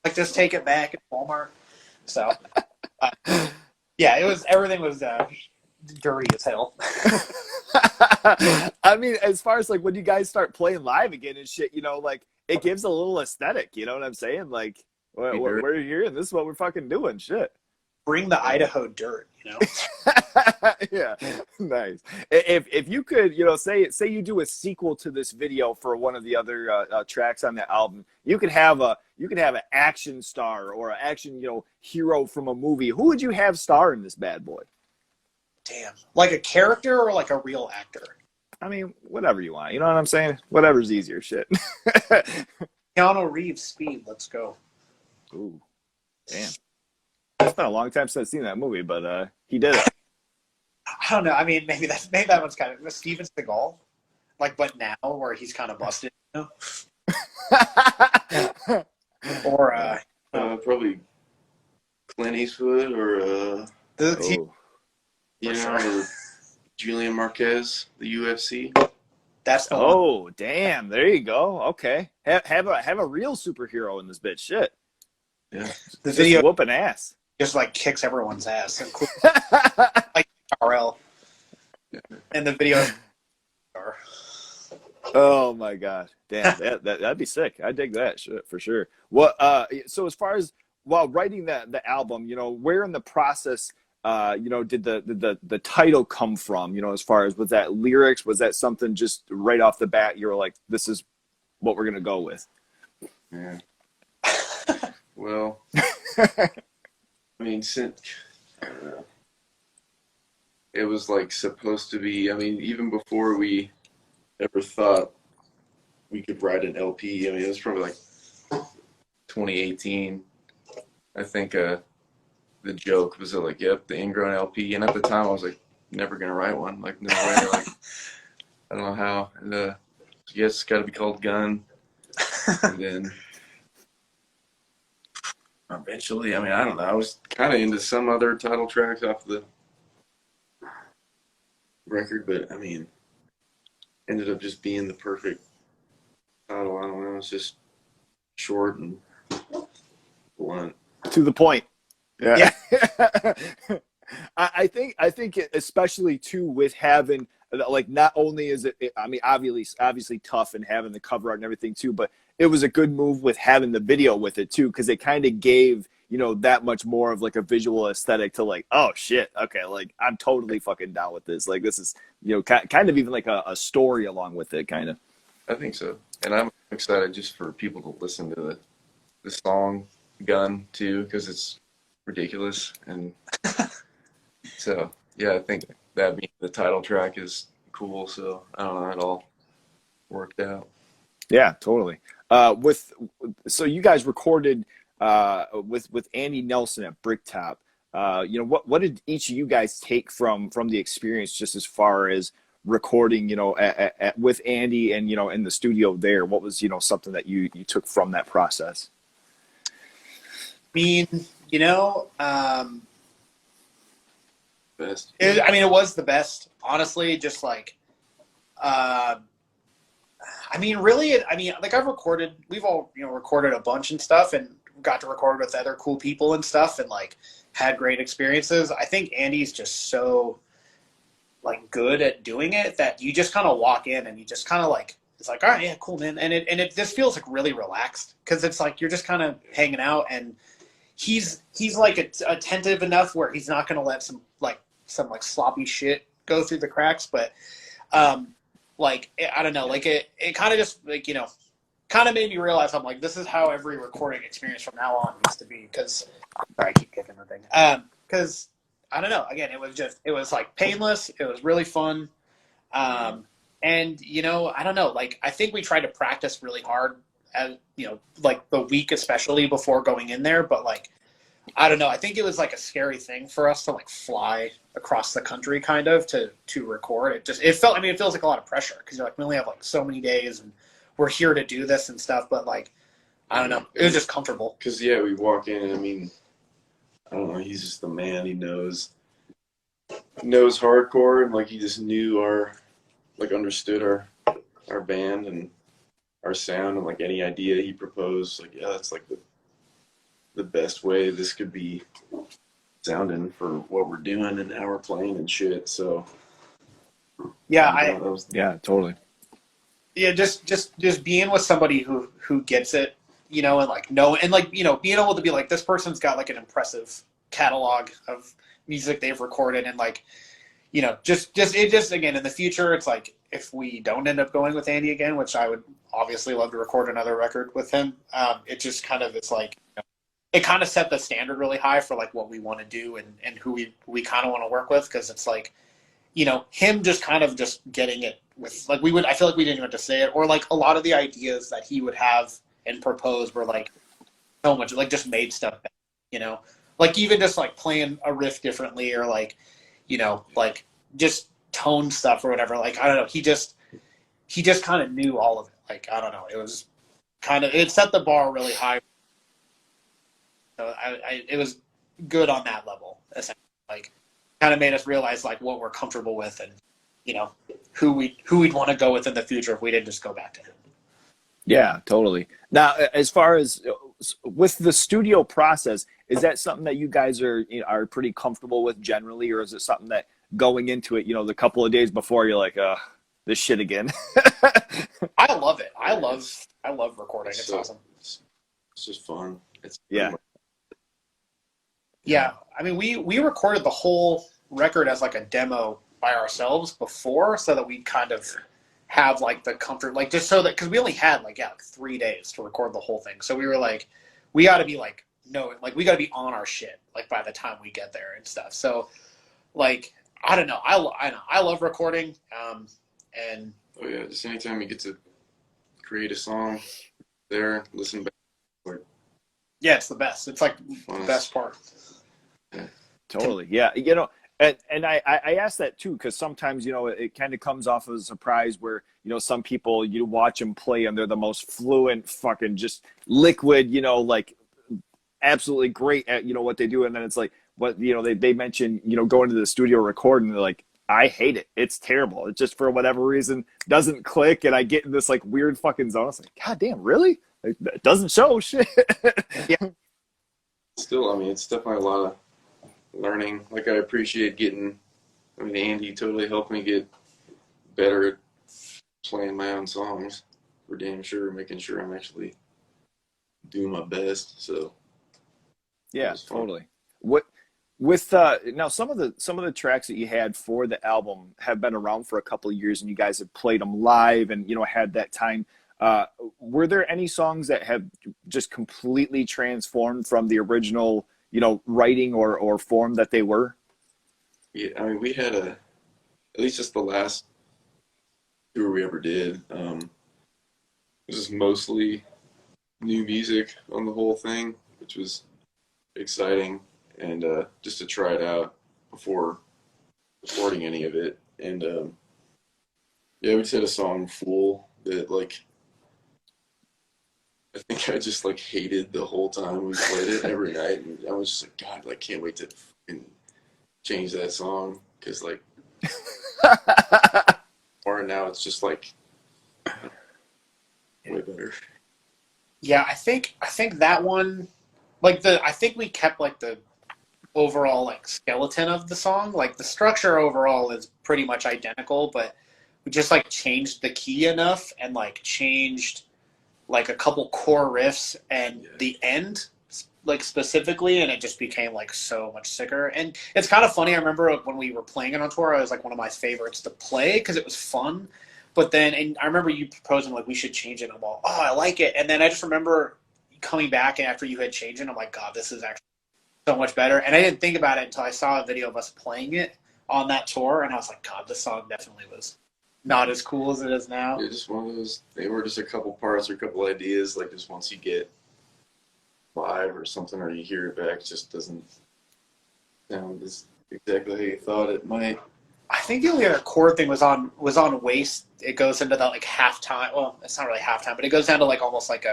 Like, just take it back at Walmart. So Yeah, everything was dirty as hell. I mean, as far as like when you guys start playing live again and shit, you know, like it gives a little aesthetic. You know what I'm saying? Like we're here and this is what we're fucking doing. Shit. Bring the Idaho dirt, you know. Yeah, nice. If you could, you know, say you do a sequel to this video for one of the other tracks on the album, you could have an action star or an action, you know, hero from a movie. Who would you have star in this bad boy? Damn, like a character or like a real actor? I mean, whatever you want. You know what I'm saying? Whatever's easier. Shit. Keanu Reeves, Speed. Let's go. Ooh, damn. It's been a long time since I've seen that movie, but he did it. I don't know. I mean, maybe that one's kind of Steven Seagal, like, but now where he's kind of busted, you know? Or probably Clint Eastwood or you know, or Julian Marquez, the UFC. That's the one. Oh, damn! There you go. Okay, have a real superhero in this bitch. Shit. Yeah. The video whooping ass. just like kicks everyone's ass, like RL. And the video. Oh my god, damn! that'd be sick. I dig that shit for sure. What? So as far as while writing the album, you know, where in the process, you know, did the title come from? You know, as far as was that lyrics? Was that something just right off the bat? You were like, this is what we're gonna go with. Yeah. Well, I mean, since I don't know, it was like supposed to be. I mean, even before we ever thought we could write an LP. I mean, it was probably like 2018. I think the joke was like, "Yep, the Ingrown LP." And at the time, I was like, "Never gonna write one. Like, no way. Like, I don't know how." And yes, it's got to be called Gun. And then eventually, I mean, I don't know. I was kind of into some other title tracks off the record, but I mean, ended up just being the perfect title. I don't know. It's just short and blunt. To the point. Yeah. I think especially too with having like not only is it I mean obviously tough and having the cover art and everything too, but it was a good move with having the video with it too, because it kind of gave, you know, that much more of like a visual aesthetic to like, oh shit, okay, like I'm totally fucking down with this. Like this is, you know, kind of even like a story along with it, kind of. I think so, and I'm excited just for people to listen to the song Gun too, because it's ridiculous. And so yeah, I think that being the title track is cool. So I don't know, it all worked out. Yeah, totally. So you guys recorded with Andy Nelson at Bricktop. You know, what did each of you guys take from the experience, just as far as recording, you know, with Andy and, you know, in the studio there? What was, you know, something that you took from that process? I mean, you know, Best. it was the best, honestly. Just like, I mean, really, like we've all, you know, recorded a bunch and stuff, and got to record with other cool people and stuff, and like had great experiences. I think Andy's just so like good at doing it that you just kind of walk in and you just kind of like, it's like, all right, yeah, cool, man. And it just feels like really relaxed, because it's like you're just kind of hanging out, and he's like attentive enough where he's not going to let some sloppy shit go through the cracks. But like, I don't know, like it kind of just, like, you know, kind of made me realize, I'm like, this is how every recording experience from now on needs to be. Because sorry, I keep kicking the thing. Because I don't know, again, it was like painless. It was really fun. And, you know, I don't know, like, I think we tried to practice really hard, as, you know, like the week especially before going in there. But like, I don't know, I think it was like a scary thing for us to like fly across the country kind of to record. It feels like a lot of pressure, because you're like, we only have like so many days and we're here to do this and stuff. But like, I don't know, it was just comfortable. Because yeah, we walk in, I mean, I don't know, he's just the man. He knows hardcore, and like he just knew understood our band and our sound, and like any idea he proposed, like, yeah, that's like the best way this could be sounding for what we're doing and how we're playing and shit. So Yeah, Yeah, totally. yeah, just being with somebody who gets it, you know, and like know, and like, you know, being able to be like, this person's got like an impressive catalog of music they've recorded, and like, you know, just again in the future, it's like, if we don't end up going with Andy again, which I would obviously love to record another record with him, it just kind of, it's like, you know, it kind of set the standard really high for like what we want to do and who we kind of want to work with, because it's like, you know, him just kind of just getting it with, like, I feel like we didn't even have to say it, or like a lot of the ideas that he would have and propose were like so much, like, just made stuff better, you know, like even just like playing a riff differently, or like, you know, like just tone stuff or whatever. Like, I don't know, he just kind of knew all of it. Like, I don't know, it was kind of, it set the bar really high. So it was good on that level, essentially. Like, kind of made us realize like what we're comfortable with, and, you know, who we'd want to go with in the future if we didn't just go back to him. Yeah, totally. Now, as far as with the studio process, is that something that you guys are pretty comfortable with generally, or is it something that going into it, you know, the couple of days before, you're like, this shit again? I love it. I love recording. It's awesome. It's just fun. Yeah. Yeah. I mean, we recorded the whole record as like a demo by ourselves before, so that we kind of have like the comfort, like, just so that, because we only had like 3 days to record the whole thing. So we were like, we got to be like, no, like, we got to be on our shit, like, by the time we get there and stuff. So, like, I don't know. I love recording. And oh yeah, just anytime you get to create a song there, listen back. Like, yeah, it's the best. It's like the best part. Yeah. Totally. Yeah. You know, and I ask that too, because sometimes, you know, it kind of comes off as a surprise where, you know, some people, you watch them play and they're the most fluent, fucking just liquid, you know, like absolutely great at, you know, what they do. And then it's like, what, you know, they mention, you know, going to the studio recording, they're like, I hate it. It's terrible. It just, for whatever reason, doesn't click. And I get in this like weird fucking zone. It's like, God damn, really? It doesn't show shit. Yeah. Still, I mean, it's definitely a lot of learning. Like, I appreciate Andy totally helped me get better at playing my own songs, for damn sure, making sure I'm actually doing my best. So yeah, totally. What with now some of the tracks that you had for the album have been around for a couple of years, and you guys have played them live and, you know, had that time. Were there any songs that have just completely transformed from the original, you know, writing or form that they were? Yeah, I mean, we had at least just the last tour we ever did, this is mostly new music on the whole thing, which was exciting, and just to try it out before recording any of it. And yeah, we just had a song, Fool, that, like, I think I just like hated the whole time we played it every night, and I was just like, God, like, can't wait to fucking change that song, because like or now it's just like way better. Yeah, I think that one, like, I think we kept like the overall like skeleton of the song. Like, the structure overall is pretty much identical, but we just like changed the key enough and like changed like a couple core riffs and the end, like, specifically, and it just became like so much sicker. And it's kind of funny, I remember when we were playing it on tour, it was like one of my favorites to play because it was fun. But then, and I remember you proposing like we should change it, and I'm like, oh, I like it. And then I just remember coming back, and after you had changed it, I'm like, God, this is actually so much better. And I didn't think about it until I saw a video of us playing it on that tour, and I was like, God, this song definitely was not as cool as it is now. Yeah, just one of those, they were just a couple parts or a couple ideas, like, just once you get live or something, or you hear it back, it just doesn't sound as exactly how you thought it might. I think the only other chord thing was on Waste. It goes into that like halftime. Well, it's not really halftime, but it goes down to like almost like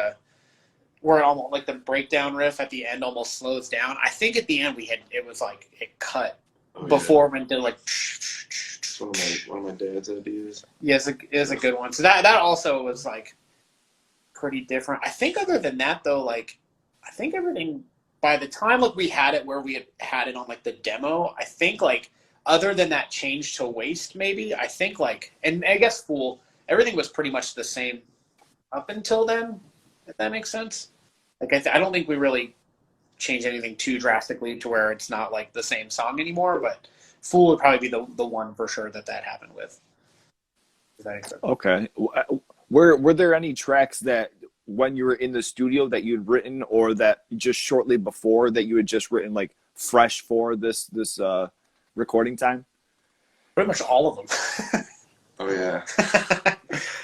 where it almost like the breakdown riff at the end almost slows down. I think at the end it was like it cut before when it did like. It's one of my dad's ideas. Yeah, it is a good one. So that also was like pretty different. I think other than that though, like, I think everything by the time like we had it where we had it on like the demo, I think like other than that change to Waste, maybe, I think like, and I guess Fool, everything was pretty much the same up until then, if that makes sense. Like I don't think we really changed anything too drastically to where it's not like the same song anymore, but Fool would probably be the one for sure that happened with. Does that make sense? Okay. Were there any tracks that when you were in the studio that you'd written, or that just shortly before that you had just written like fresh for this recording time? Pretty much all of them. Oh yeah,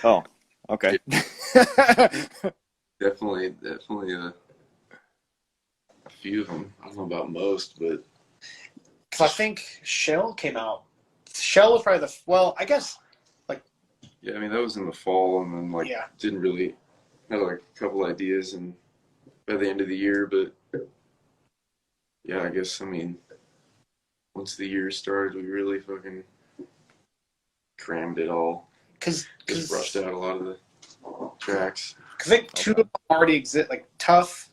Oh, okay. definitely a few of them. I don't know about most, but Because I think Shell came out. Shell was probably I guess. yeah, I mean that was in the fall, and then like Yeah. didn't really had like a couple ideas, and by the end of the year, but yeah, I guess I mean once the year started, we really fucking crammed it all. Because Just brushed out a lot of the tracks. I think two of them already exist, like Tough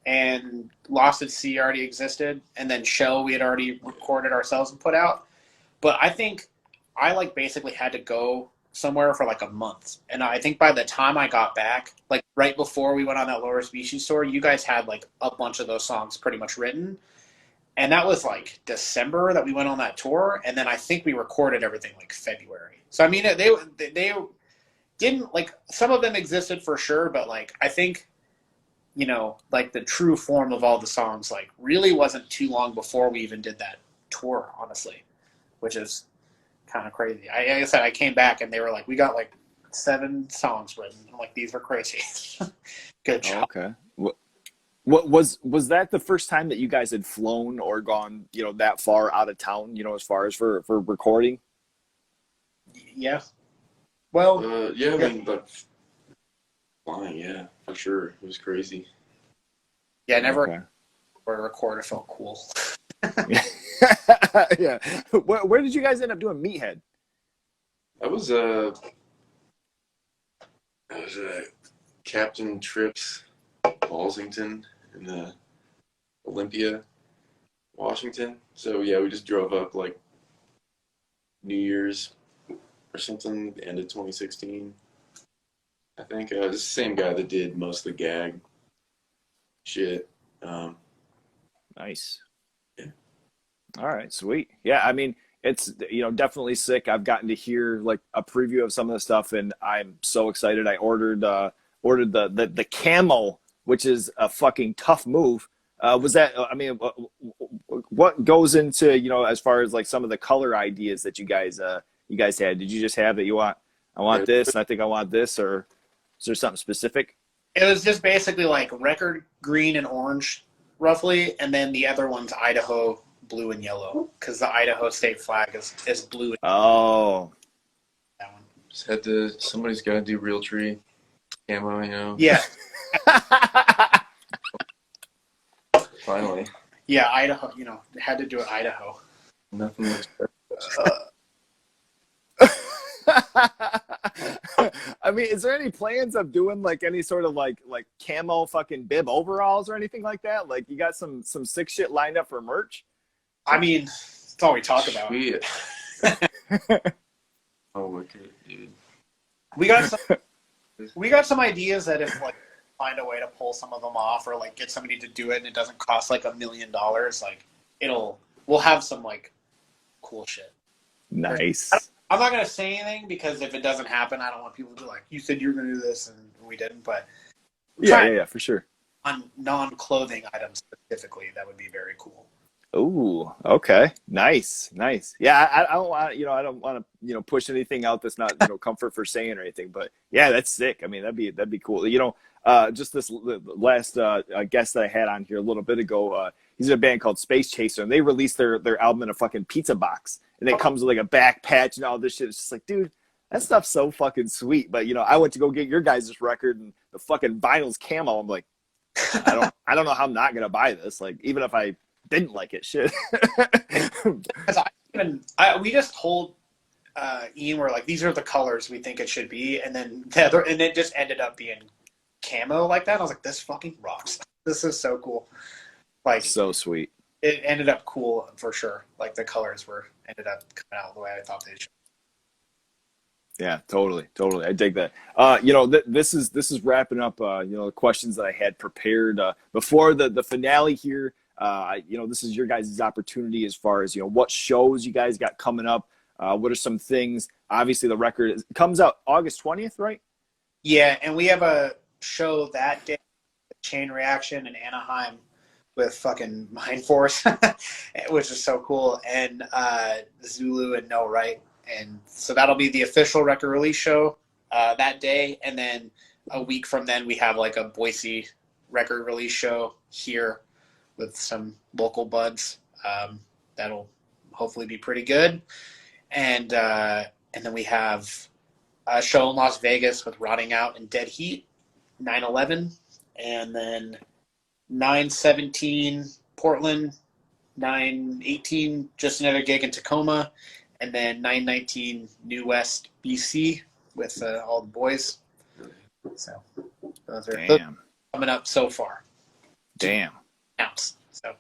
and Lost at Sea already existed, and then Shell we had already recorded ourselves and put out. But I think I like basically had to go somewhere for like a month, and I think by the time I got back, like right before we went on that Lower Species tour, you guys had like a bunch of those songs pretty much written, and that was like December that we went on that tour, and then I think we recorded everything like February. So I mean, they didn't like, some of them existed for sure, but like I think, you know, like the true form of all the songs like really wasn't too long before we even did that tour, honestly, which is kind of crazy. Like I said, I came back and they were like, we got like 7 songs written. I'm like, these are crazy. Good job. Oh, okay. What was that the first time that you guys had flown or gone, you know, that far out of town, you know, as far as for recording? Yeah. Well, Yeah, I mean, but flying, yeah, for sure. It was crazy. yeah, never Okay. record. It felt cool. Yeah. Where did you guys end up doing Meathead? I was Captain Trx Ballsington in Olympia, Washington. So yeah, we just drove up like New Year's or something, the end of 2016. I think it's the same guy that did most of the gag shit. Nice. Yeah. All right, sweet. Yeah, I mean, it's, you know, definitely sick. I've gotten to hear like a preview of some of the stuff, and I'm so excited. I ordered the camo, which is a fucking tough move. Was that? I mean, what goes into, you know, as far as like some of the color ideas that you guys had? Did you just have that I want this, and I think I want this, or is there something specific? It was just basically like record green and orange, roughly, and then the other one's Idaho blue and yellow, because the Idaho state flag is blue. Oh, That one. Just had to. Somebody's got to do Realtree camo, you know. Yeah, Finally, yeah, Idaho. You know, had to do it Idaho. nothing looks better. I mean, is there any plans of doing like any sort of like camo fucking bib overalls or anything like that? Like, you got some sick shit lined up for merch? I mean, that's all we talk about. Sweet. Oh, wicked, dude. We got some ideas that if like find a way to pull some of them off, or like get somebody to do it and it doesn't cost like $1 million, like we'll have some like cool shit. Nice. I'm not gonna say anything, because if it doesn't happen, I don't want people to be like, you said you were gonna do this and we didn't. But Yeah, for sure. on non-clothing items specifically, that would be very cool. Ooh, okay, nice. Yeah, I don't want, you know, I don't want to, you know, push anything out that's not, you know, comfort for saying or anything. But yeah, that's sick. I mean, that'd be cool. You know, just this last guest that I had on here a little bit ago, he's in a band called Space Chaser, and they released their album in a fucking pizza box, and it comes with like a back patch and all this shit. It's just like, dude, that stuff's so fucking sweet. But you know, I went to go get your guys' record, and the fucking vinyl's camo. I'm like, I don't know how I'm not gonna buy this. Like, even if I didn't like it, shit. Because we just told Ian, we're like, these are the colors we think it should be, and then and it just ended up being camo like that. I was like, this fucking rocks. This is so cool. Like, So sweet. it ended up cool for sure. Like the colors ended up coming out the way I thought they should. Yeah, totally. I dig that. This is wrapping up. The questions that I had prepared before the finale here. This is your guys' opportunity as far as what shows you guys got coming up. What are some things? Obviously, the record comes out August 20th, right? Yeah, and we have a show that day, Chain Reaction in Anaheim with fucking Mind Force, which is so cool, and Zulu and No Right. And so that'll be the official record release show that day. And then a week from then, we have like a Boise record release show here with some local buds. That'll hopefully be pretty good. And then we have a show in Las Vegas with Rotting Out and Dead Heat, 9/11. And then 9/17 Portland, 9/18 just another gig in Tacoma. And then 9/19 New West, BC with all the boys. So those are coming up so far. Damn. Counts. So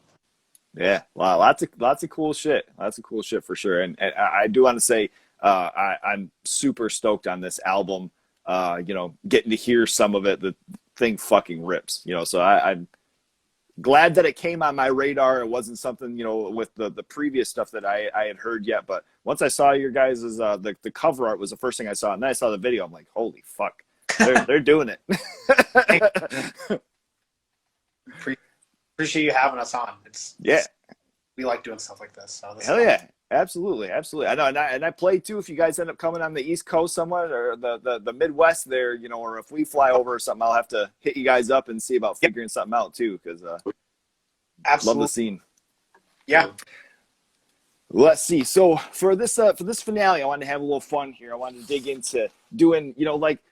yeah, wow, lots of cool shit. Lots of cool shit for sure. And I do want to say I'm super stoked on this album. Getting to hear some of it. The thing fucking rips. So I'm glad that it came on my radar. It wasn't something, with the previous stuff that I had heard yet. But once I saw your guys' the cover art was the first thing I saw. And then I saw the video. I'm like, holy fuck. They're doing it. Appreciate you having us on. We like doing stuff like this. So Hell yeah. Absolutely. I know. And I play too. If you guys end up coming on the East Coast somewhere or the Midwest there, or if we fly over or something, I'll have to hit you guys up and see about figuring something out too. Cause love the scene. Yeah. Let's see. So for this finale, I wanted to have a little fun here. I wanted to dig into doing,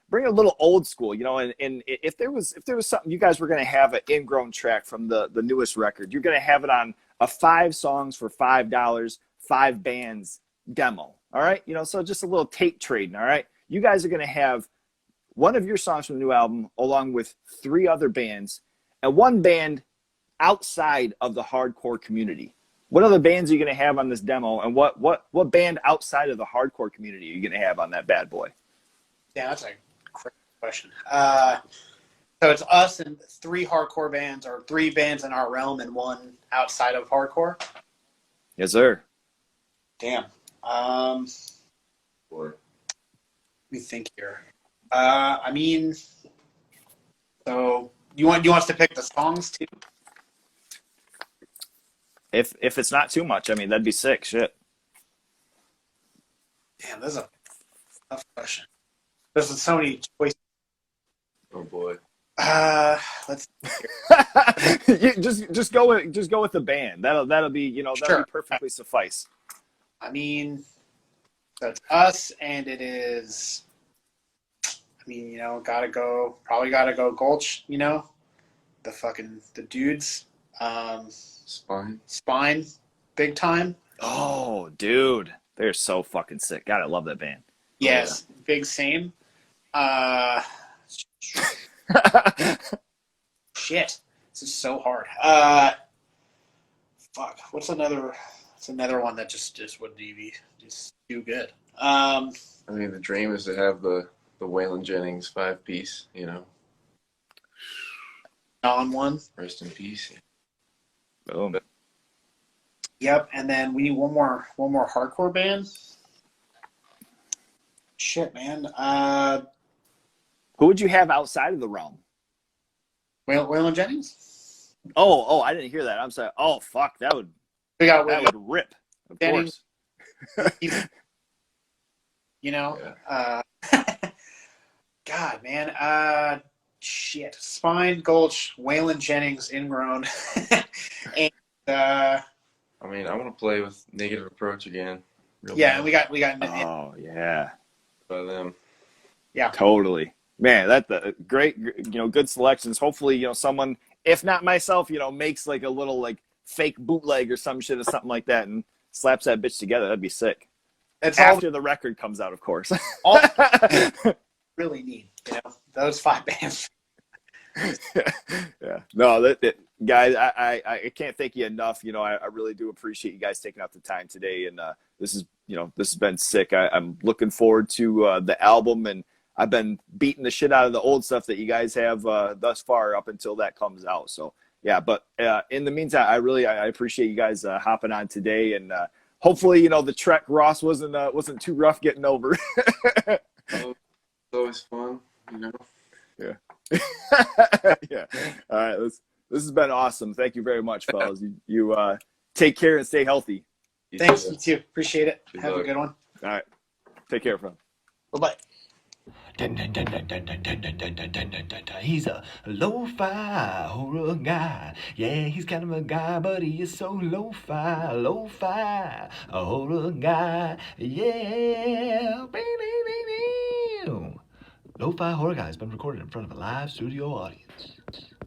bring a little old school, and if there was something you guys were going to have an Ingrown track from the newest record, you're going to have it on a 5 songs for $5, 5 bands demo. All right. So just a little tape trading. All right. You guys are going to have one of your songs from the new album along with 3 other bands and 1 band outside of the hardcore community. What other bands are you going to have on this demo, and what band outside of the hardcore community are you going to have on that bad boy? Yeah, that's a great question. So it's us and 3 hardcore bands, or 3 bands in our realm and 1 outside of hardcore. Yes, sir. Damn. Boy. Let me think here. So you want us to pick the songs too? If it's not too much, that'd be sick. Shit. Damn, this is a tough question. There's so many choices. Oh boy. Let's You just go with the band. That'll be that'll be perfectly suffice. So it's us, and it is. Probably gotta go Gulch. The dudes. Spine, big time. Oh, dude, they're so fucking sick. God, I love that band. Yes, oh, yeah. Big same. Shit, this is so hard. Fuck. What's another one that just would be just too good? The dream is to have the Waylon Jennings 5-piece. On one. Rest in peace. Boom. Yep, and then we need one more hardcore band. Shit, man. Who would you have outside of the realm? Waylon Jennings. Oh, I didn't hear that. I'm sorry. Oh, fuck, that would rip. Of Jennings. Course. Yeah. God, man. Shit. Spine, Gulch, Waylon Jennings, Ingrown. And I want to play with Negative Approach again. And we got Oh, yeah. By them. Yeah. Totally. Man, that's a great, good selections. Hopefully, someone, if not myself, makes like a little like fake bootleg or some shit or something like that and slaps that bitch together. That'd be sick. It's after the record comes out, of course. All really need, those 5 bands. Yeah. No, guys, I can't thank you enough. You know, I really do appreciate you guys taking out the time today. And this is, you know, this has been sick. I'm looking forward to the album, and I've been beating the shit out of the old stuff that you guys have thus far up until that comes out. So yeah, but in the meantime, I appreciate you guys hopping on today, and hopefully, you know, the trek Ross wasn't too rough getting over. It's always fun, you know. Yeah. Yeah. All right. This has been awesome. Thank you very much, fellas. You take care and stay healthy. Thanks, you too. Appreciate it. Have a good one. All right. Take care, friend. Bye-bye. He's a lo-fi horror guy. Yeah, he's kind of a guy, but he is so lo-fi a horror guy. Yeah. Lo-fi horror guy has been recorded in front of a live studio audience.